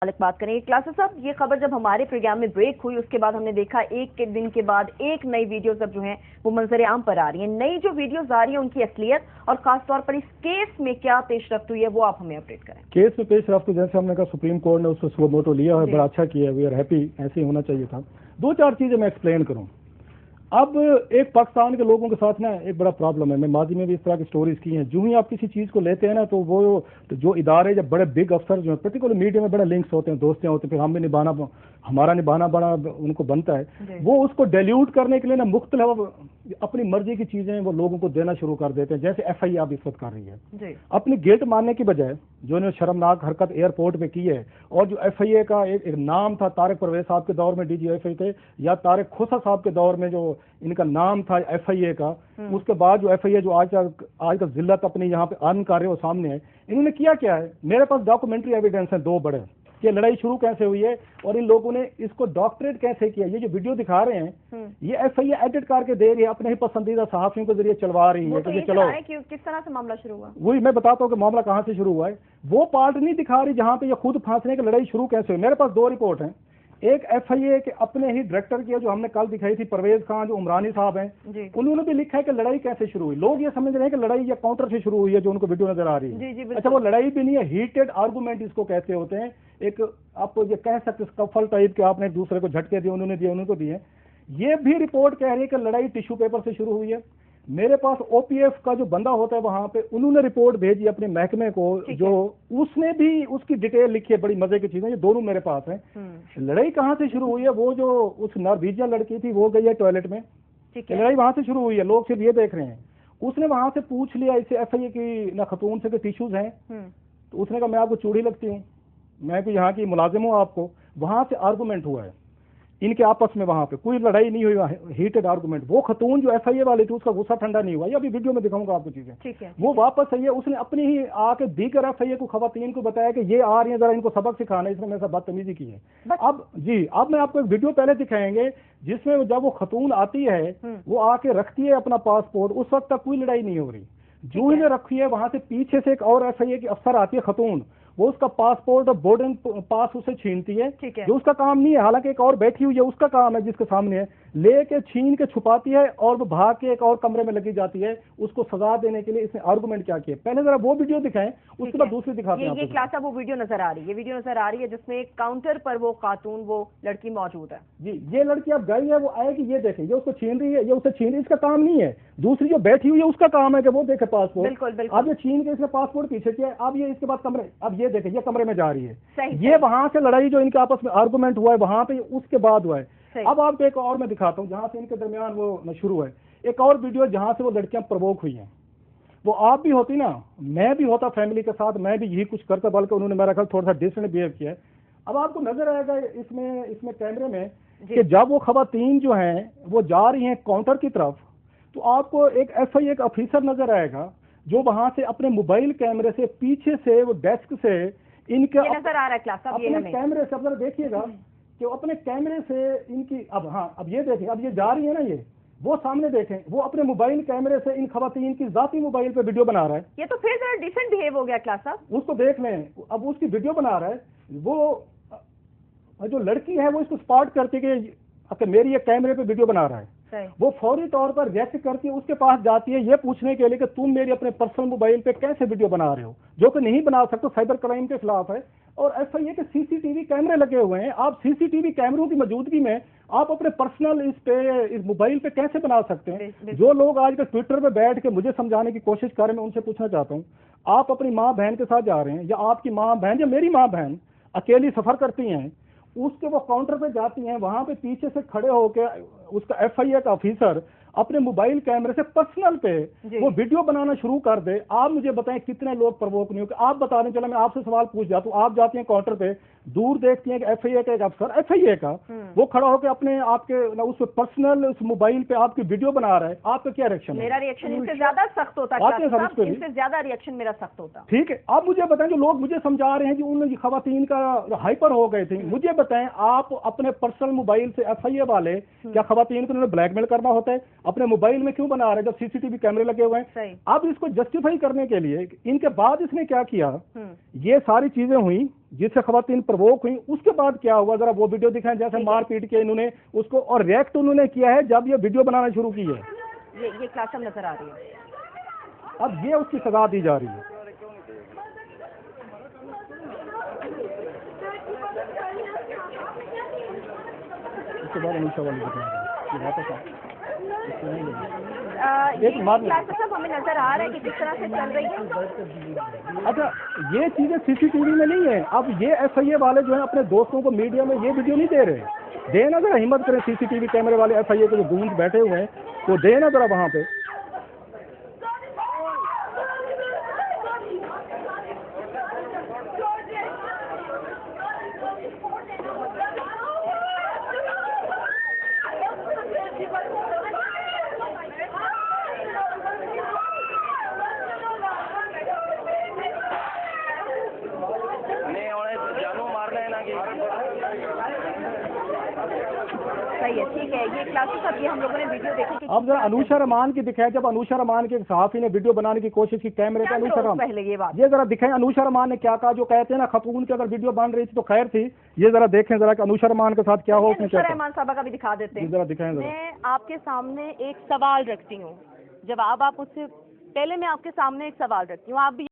मालिक बात करेंगे। क्लासेस साहब, ये खबर जब हमारे प्रोग्राम में ब्रेक हुई उसके बाद हमने देखा एक के दिन के बाद एक नई वीडियोस अब जो हैं वो मंजर आम पर आ रही हैं। नई जो वीडियोस आ रही हैं उनकी असलियत और खासतौर पर इस केस में क्या पेशरफ्त हुई है वो आप हमें अपडेट करें। केस में पेशरफ्त तो जैसे हमने कहा सुप्रीम कोर्ट ने उसको सुओ मोटो लिया है, बड़ा अच्छा किया, वी आर हैप्पी, ऐसे ही होना चाहिए था। दो चार चीजें मैं एक्सप्लेन करूं। अब एक पाकिस्तान के लोगों के साथ ना एक बड़ा प्रॉब्लम है, मैं माजी में भी इस तरह की स्टोरीज की हैं। जो ही आप किसी चीज को लेते हैं ना तो वो तो जो इदारे जब बड़े बिग अफसर जो है पर्टिकुलर मीडिया में बड़े लिंक्स होते हैं, दोस्तियां होती हैं, फिर हम भी निभाना हमारा निभाना बड़ा उनको बनता है। वो उसको डाइल्यूट करने के लिए ना मुख्तलिफ अपनी मर्जी की चीजें वो लोगों को देना शुरू कर देते हैं। जैसे एफआईए आप इस वक्त कर रही है, अपनी गिल्ट मानने की बजाय जो इन्होंने शर्मनाक हरकत एयरपोर्ट पे की है, और जो एफआईए का एक नाम था तारिक परवेज साहब के दौर में डीजीएफआई थे, या तारिक खोसा साहब के दौर में जो इनका नाम था एफआईए का, उसके बाद जो एफआईए जो आज का जिल्लत अपनी यहाँ पे अर्न कर रहे हो सामने है, इन्होंने किया क्या है। मेरे पास डॉक्यूमेंट्री एविडेंस है दो बड़े कि लड़ाई शुरू कैसे हुई है और इन लोगों ने इसको डॉक्टरेट कैसे किया। ये जो वीडियो दिखा रहे हैं ये एफआईए एडिट करके दे रही है, अपने ही पसंदीदा सहाफियों के जरिए चलवा रही है। तो ये चलो किस तरह से मामला शुरू हुआ, वही मैं बताता हूँ कि मामला कहाँ से शुरू हुआ है। वो पार्ट नहीं दिखा रही जहाँ पे ये खुद फांसने की लड़ाई शुरू कैसे हुई। मेरे पास दो रिपोर्ट हैं, एक एफआईए के अपने ही डायरेक्टर की है जो हमने कल दिखाई थी, परवेज खान जो उमरानी साहब हैं, उन्होंने भी लिखा है कि लड़ाई कैसे शुरू हुई। लोग ये समझ रहे हैं कि लड़ाई या काउंटर से शुरू हुई है जो उनको वीडियो नजर आ रही है। अच्छा, वो लड़ाई भी नहीं है, हीटेड आर्गूमेंट इसको कहते होते हैं। एक आप ये कह सकते स्कफल टाइप के, आपने एक दूसरे को झटके दिए, उन्होंने दिए उनको दिए। ये भी रिपोर्ट कह रही है कि लड़ाई टिश्यू पेपर से शुरू हुई है। मेरे पास ओपीएफ का जो बंदा होता है वहां पे, उन्होंने रिपोर्ट भेजी अपने महकमे को, जो उसने भी उसकी डिटेल लिखी है, बड़ी मजे की चीजें, ये दोनों मेरे पास हैं। लड़ाई कहाँ से शुरू हुई है, वो जो उस नॉर्वेजियन लड़की थी वो गई है टॉयलेट में, लड़ाई वहां से शुरू हुई है। लोग सिर्फ ये देख रहे हैं। उसने वहां से पूछ लिया इसे एफआईए की ना खतून से टिश्यूज हैं, तो उसने कहा मैं आपको चूड़ी लगती हूँ, मैं भी यहाँ की मुलाजिम हूँ आपको। वहां से आर्गूमेंट हुआ है इनके आपस में, वहां पे कोई लड़ाई नहीं हुई, हीटेड आर्गुमेंट। वो खतून जो एफआईए वाली थी उसका गुस्सा ठंडा नहीं हुआ, ये अभी वीडियो में दिखाऊंगा आपको चीजें। वो वापस आई है, उसने अपनी ही आके दीगर एफआईए को खवातीन को बताया कि ये आ रही है, जरा इनको सबक सिखाना, इसने मेरे साथ बदतमीजी की है। अब जी, अब मैं आपको एक वीडियो पहले दिखाएंगे जिसमें जब वो खतून आती है वो आके रखती है अपना पासपोर्ट, उस वक्त तक कोई लड़ाई नहीं हो रही। जो इन्हें रखी है वहां से पीछे से एक और एफआईए की अफसर आती है खतून, वो उसका पासपोर्ट और बोर्डिंग पास उसे छीनती है, जो उसका काम नहीं है। हालांकि एक और बैठी हुई है, उसका काम है जिसके सामने है, लेके छीन के छुपाती है और वो भाग के एक और कमरे में लगी जाती है उसको सजा देने के लिए। इसने आर्गुमेंट क्या किया, पहले जरा वो वीडियो दिखाएं, उसके बाद दूसरी दिखाते हैं। ये क्लास वो वीडियो नजर आ रही है, वीडियो नजर आ रही है जिसमें काउंटर पर वो खातून, वो लड़की मौजूद है। जी, ये लड़की अब गई है, वो आएगी, ये देखें, ये उसको छीन रही है, ये उसे छीन रही है, इसका काम नहीं है। दूसरी जो बैठी हुई है उसका काम है कि वो देखे पासपोर्ट। अब ये छीन के इसने पासपोर्ट पीछे किया, अब ये इसके बाद कमरे, अब ये देखे ये कमरे में जा रही है। ये वहां से लड़ाई जो इनके आपस में आर्गुमेंट हुआ है वहां पे, उसके बाद हुआ है। अब आपको एक और मैं दिखाता हूँ जहां से इनके दरमियान वो शुरू है। एक और वीडियो जहां से वो लड़कियां प्रवोक हुई हैं। वो आप भी होती ना, मैं भी होता फैमिली के साथ, मैं भी यही कुछ करता, बल्कि उन्होंने मेरा ख्याल थोड़ा सा डिफरेंट बिहेव किया है। अब आपको नजर आएगा इसमें कैमरे में कि जब वो खवातीन जो हैं वो जा रही हैं काउंटर की तरफ, तो आपको एक एफआईए का ऑफिसर नजर आएगा जो वहां से अपने मोबाइल कैमरे से पीछे से वो डेस्क से इनके नजर आ रहा है क्लास, अपने कैमरे से, अब देखिएगा कि अपने कैमरे से इनकी, अब ये देखें, अब ये जा रही है ना, ये वो सामने देखें, वो अपने मोबाइल कैमरे से इन खवातीन की जाती मोबाइल पे वीडियो बना रहा है। ये तो फिर जरा डिसेंट बिहेव हो गया क्लास साहब, उसको देख लें। अब उसकी वीडियो बना रहा है, वो जो लड़की है वो इसको स्पॉट करती कि मेरी ये कैमरे पे वीडियो बना रहा है। वो फौरी तौर पर रिएक्ट करके उसके पास जाती है ये पूछने के लिए कि तुम मेरी अपने पर्सनल मोबाइल पे कैसे वीडियो बना रहे हो, जो कि नहीं बना सकते, साइबर क्राइम के खिलाफ है। और एफआईए के सीसीटीवी कैमरे लगे हुए हैं, आप सीसीटीवी कैमरों की मौजूदगी में आप अपने पर्सनल इस मोबाइल पे कैसे बना सकते हैं। जो लोग आज के ट्विटर पे बैठ के मुझे समझाने की कोशिश कर रहे हैं, मैं उनसे पूछना चाहता हूँ, आप अपनी माँ बहन के साथ जा रहे हैं, या आपकी माँ बहन या मेरी माँ बहन अकेली सफर करती हैं, उसके वो काउंटर पे जाती हैं, वहां पे पीछे से खड़े होकर उसका एफआईए का ऑफिसर अपने मोबाइल कैमरे से पर्सनल पे वो वीडियो बनाना शुरू कर दे। आप मुझे बताएं कितने लोग प्रवोक नहीं हो। आप बता दें, चलो मैं आपसे सवाल पूछ जाता हूँ, आप जाती हैं काउंटर पे, दूर देखती हैं कि एफआईए का एक अफसर, एफआईए का, वो खड़ा होकर अपने आपके उस पर्सनल उस मोबाइल पे आपकी वीडियो बना रहा है, आपका क्या रिएक्शन है? मेरा रिएक्शन इनसे ज्यादा सख्त होता है, इनसे ज्यादा रिएक्शन मेरा सख्त होता। ठीक है, आप मुझे बताएं, जो लोग मुझे समझा रहे हैं कि उन खवातीन का हाइपर हो गए थे, मुझे बताएं, आप अपने पर्सनल मोबाइल से एफआईए वाले क्या खवातीन को उन्होंने ब्लैकमेल करना होता है? अपने मोबाइल में क्यों बना रहे हैं जब सीसीटीवी कैमरे लगे हुए हैं? अब इसको जस्टिफाई करने के लिए इनके बाद इसने क्या किया, ये सारी चीजें हुई जिससे खवातीन प्रवोक हुई, उसके बाद क्या हुआ जरा वो वीडियो दिखाएं, जैसे मारपीट के इन्होंने उसको, और रिएक्ट उन्होंने किया है जब ये वीडियो बनाना शुरू की है। ये क्लास नजर आ रही है, अब ये उसकी सजा दी जा रही है। इसके बाद अमीशा वाली हमें नजर आ रहा है कि किस तरह से चल रही है। अच्छा, ये चीजें सीसीटीवी में नहीं है। अब ये एफआईए वाले जो है अपने दोस्तों को मीडिया में ये वीडियो नहीं दे रहे, देना जरा, हिम्मत करें, सीसीटीवी कैमरे वाले एफआईए के जो गूंज बैठे हुए हैं वो देना जरा वहां पे। सही है, ठीक है, ये क्लासेस अब ये हम लोगों ने वीडियो देखी। अब जरा अनुषा रमान की दिखाए, जब अनुषा रमान के सहाफी ने वीडियो बनाने की कोशिश की कैमरे पे, अनुषा रमान पहले ये जरा दिखाएं अनुषा रमान ने क्या कहा। जो कहते हैं ना खतून की अगर वीडियो बन रही थी तो खैर थी, ये जरा देखें जरा कि अनुषा रमान के साथ क्या हो। अनुषा रहमान साहबा का भी दिखा देते हैं, जरा दिखाएं। मैं आपके सामने एक सवाल रखती हूँ, जवाब आप मुझसे, पहले मैं आपके सामने एक सवाल रखती हूँ, आप भी